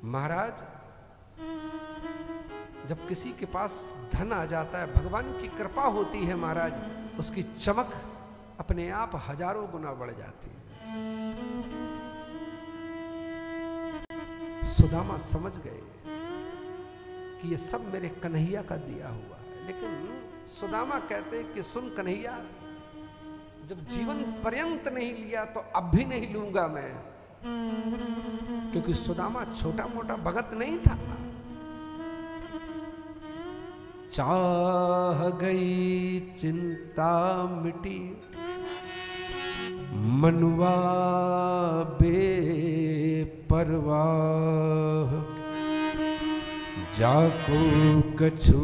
महाराज, जब किसी के पास धन आ जाता है, भगवान की कृपा होती है महाराज, उसकी चमक अपने आप हजारों गुना बढ़ जाती है। सुदामा समझ गए कि ये सब मेरे कन्हैया का दिया हुआ है। लेकिन सुदामा कहते हैं कि सुन कन्हैया, जब जीवन पर्यंत नहीं लिया तो अब भी नहीं लूंगा मैं, क्योंकि सुदामा छोटा मोटा भगत नहीं था। चाह गई चिंता मिटी, मनवा बेपरवाह, जाको कछु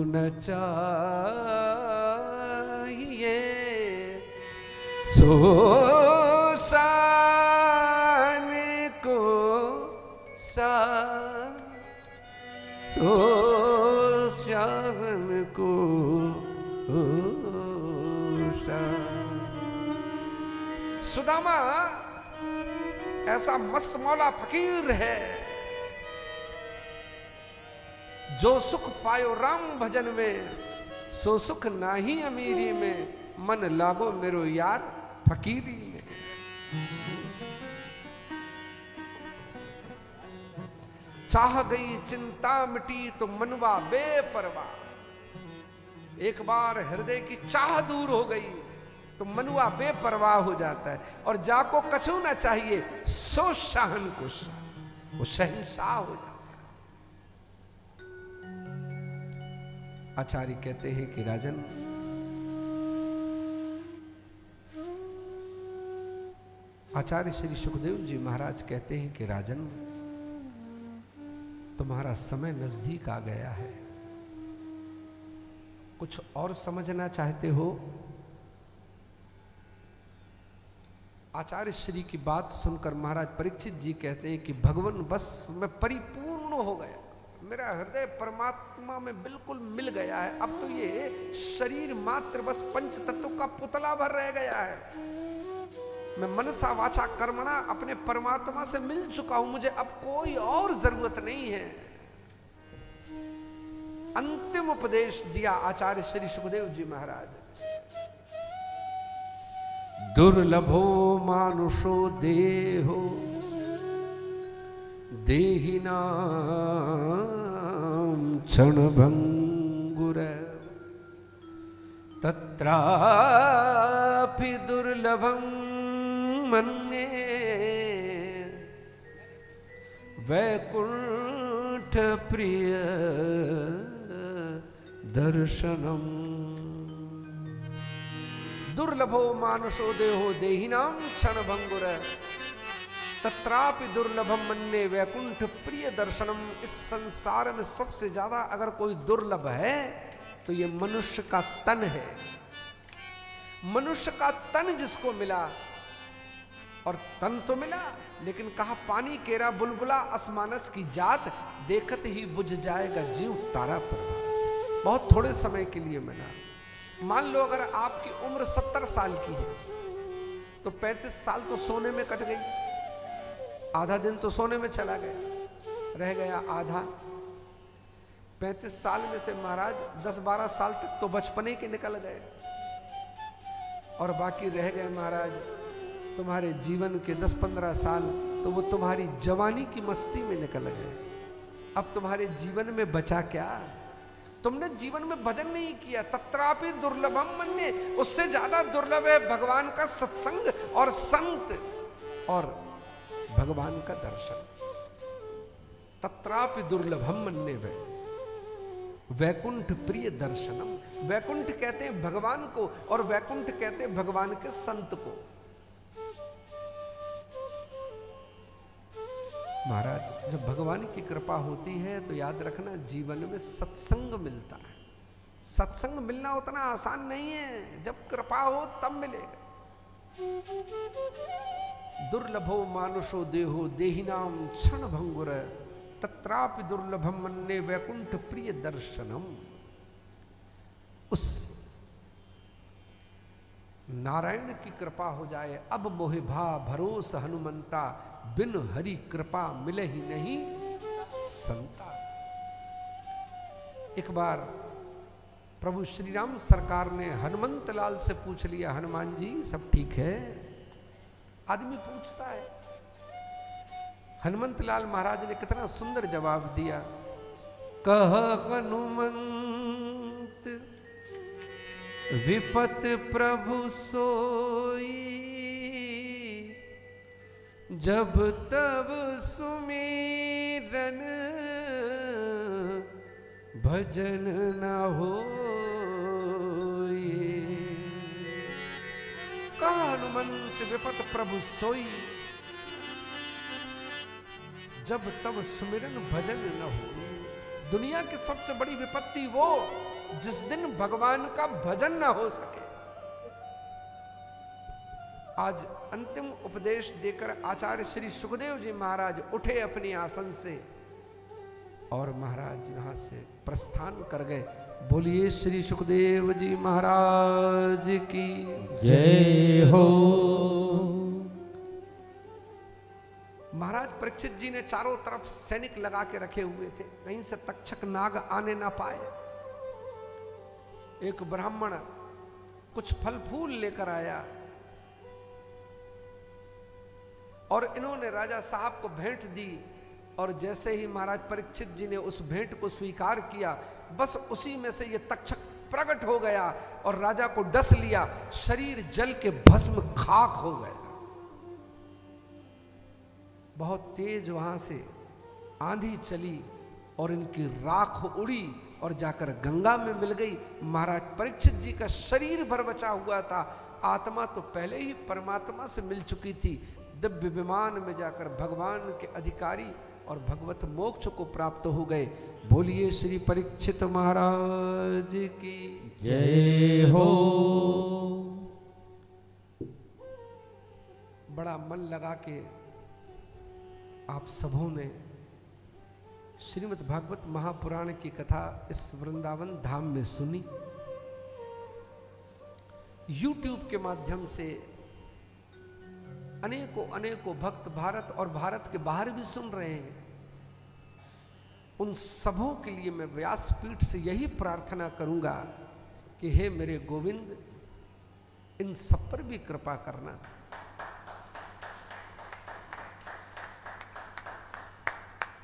न चाहिए, सो शान को सो शान को सुदामा ऐसा मस्त मौला फकीर है, जो सुख पायो राम भजन में, सो सुख नाही अमीरी में, मन लागो मेरो यार फकीरी में। चाह गई चिंता मिटी तो मनवा बेपरवाह, एक बार हृदय की चाह दूर हो गई तो मनुआ बेपरवाह हो जाता है। और जाको कछु ना चाहिए, सो शाहन को वो शहंशाह हो जाता है। आचार्य कहते हैं कि राजन, आचार्य श्री सुखदेव जी महाराज कहते हैं कि राजन, तुम्हारा समय नजदीक आ गया है, कुछ और समझना चाहते हो? आचार्य श्री की बात सुनकर महाराज परीक्षित जी कहते हैं कि भगवान, बस मैं परिपूर्ण हो गया, मेरा हृदय परमात्मा में बिल्कुल मिल गया है। अब तो ये शरीर मात्र बस पंच तत्व का पुतला भर रह गया है। मैं मनसा वाचा कर्मणा अपने परमात्मा से मिल चुका हूं, मुझे अब कोई और जरूरत नहीं है। अंतिम उपदेश दिया आचार्य श्री सुखदेव जी महाराज। दुर्लभो मानुषो देहो, देहिनां क्षणभंगुर, तत्रापि दुर्लभं मन्ये वैकुंठ प्रिय दर्शनम। दुर्लभो मानुषो देहो देहिनां क्षणभंगुर, तत्रापि दुर्लभम मन्ये वैकुंठ प्रिय दर्शनम। इस संसार में सबसे ज्यादा अगर कोई दुर्लभ है तो ये मनुष्य का तन है। मनुष्य का तन जिसको मिला, और तन तो मिला, लेकिन कहा पानी केरा बुलबुला असमानस की जात, देखत ही बुझ जाएगा जीव तारा प्रभात। बहुत थोड़े समय के लिए मिला। मान लो अगर आपकी उम्र 70 साल की है तो 35 साल तो सोने में कट गई, आधा दिन तो सोने में चला गया, रह गया आधा। 35 साल में से महाराज 10-12 साल तक तो बचपने के निकल गए, और बाकी रह गए महाराज तुम्हारे जीवन के 10-15 साल, तो वो तुम्हारी जवानी की मस्ती में निकल गए। अब तुम्हारे जीवन में बचा क्या? तुमने जीवन में भजन नहीं किया। तत्रापि दुर्लभम मन्ये, उससे ज्यादा दुर्लभ है भगवान का सत्संग और संत और भगवान का दर्शन। तत्रापि दुर्लभम मन्ये वैकुंठ प्रिय दर्शनम। वैकुंठ कहते हैं भगवान को, और वैकुंठ कहते हैं भगवान के संत को। महाराज, जब भगवान की कृपा होती है तो याद रखना जीवन में सत्संग मिलता है। सत्संग मिलना उतना आसान नहीं है, जब कृपा हो तब मिलेगा। दुर्लभो मानुषो देहो देहिनां क्षणभंगुर, तत्रापि दुर्लभम मन्ये वैकुंठ प्रिय दर्शनम। उस नारायण की कृपा हो जाए, अब मोहे भा भरोस हनुमंता, बिन हरि कृपा मिले ही नहीं संतान। एक बार प्रभु श्री राम सरकार ने हनुमंत लाल से पूछ लिया, हनुमान जी सब ठीक है? आदमी पूछता है। हनुमंत लाल महाराज ने कितना सुंदर जवाब दिया, कह हनुमंत विपत प्रभु सोई, जब तब सुमिरन भजन न होई। कहा हनुमंत विपत प्रभु सोई, जब तब सुमिरन भजन न हो। दुनिया की सबसे बड़ी विपत्ति वो जिस दिन भगवान का भजन न हो सके। आज अंतिम उपदेश देकर आचार्य श्री सुखदेव जी महाराज उठे अपनी आसन से और महाराज यहां से प्रस्थान कर गए। बोलिए श्री सुखदेव जी महाराज की जय हो। महाराज परीक्षित जी ने चारों तरफ सैनिक लगा के रखे हुए थे, कहीं से तक्षक नाग आने ना पाए। एक ब्राह्मण कुछ फल फूल लेकर आया और इन्होंने राजा साहब को भेंट दी, और जैसे ही महाराज परीक्षित जी ने उस भेंट को स्वीकार किया, बस उसी में से ये तक्षक प्रकट हो गया और राजा को डस लिया। शरीर जल के भस्म खाक हो गया। बहुत तेज वहां से आंधी चली और इनकी राख उड़ी और जाकर गंगा में मिल गई। महाराज परीक्षित जी का शरीर भर बचा हुआ था, आत्मा तो पहले ही परमात्मा से मिल चुकी थी। दिव्य विमान में जाकर भगवान के अधिकारी और भगवत मोक्ष को प्राप्त हो गए। बोलिए श्री परीक्षित महाराज की जय हो। बड़ा मन लगा के आप सबों ने श्रीमद् भागवत महापुराण की कथा इस वृंदावन धाम में सुनी। YouTube के माध्यम से अनेकों भक्त भारत और भारत के बाहर भी सुन रहे हैं। उन सबों के लिए मैं व्यासपीठ से यही प्रार्थना करूंगा कि हे मेरे गोविंद, इन सब पर भी कृपा करना।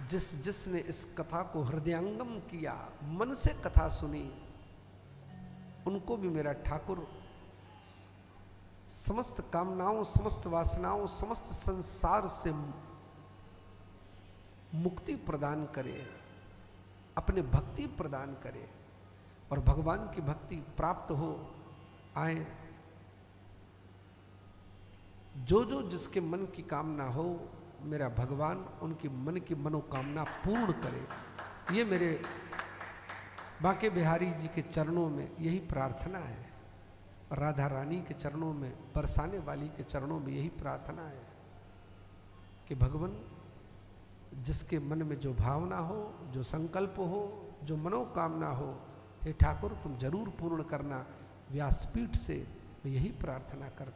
जिसने इस कथा को हृदयंगम किया, मन से कथा सुनी, उनको भी मेरा ठाकुर समस्त कामनाओं, समस्त वासनाओं, समस्त संसार से मुक्ति प्रदान करे, अपने भक्ति प्रदान करे और भगवान की भक्ति प्राप्त हो आए। जो जिसके मन की कामना हो, मेरा भगवान उनकी मन की मनोकामना पूर्ण करे। ये मेरे बांके बिहारी जी के चरणों में यही प्रार्थना है, राधा रानी के चरणों में, बरसाने वाली के चरणों में यही प्रार्थना है कि भगवान जिसके मन में जो भावना हो, जो संकल्प हो, जो मनोकामना हो, हे ठाकुर तुम जरूर पूर्ण करना। व्यासपीठ से मैं यही प्रार्थना करता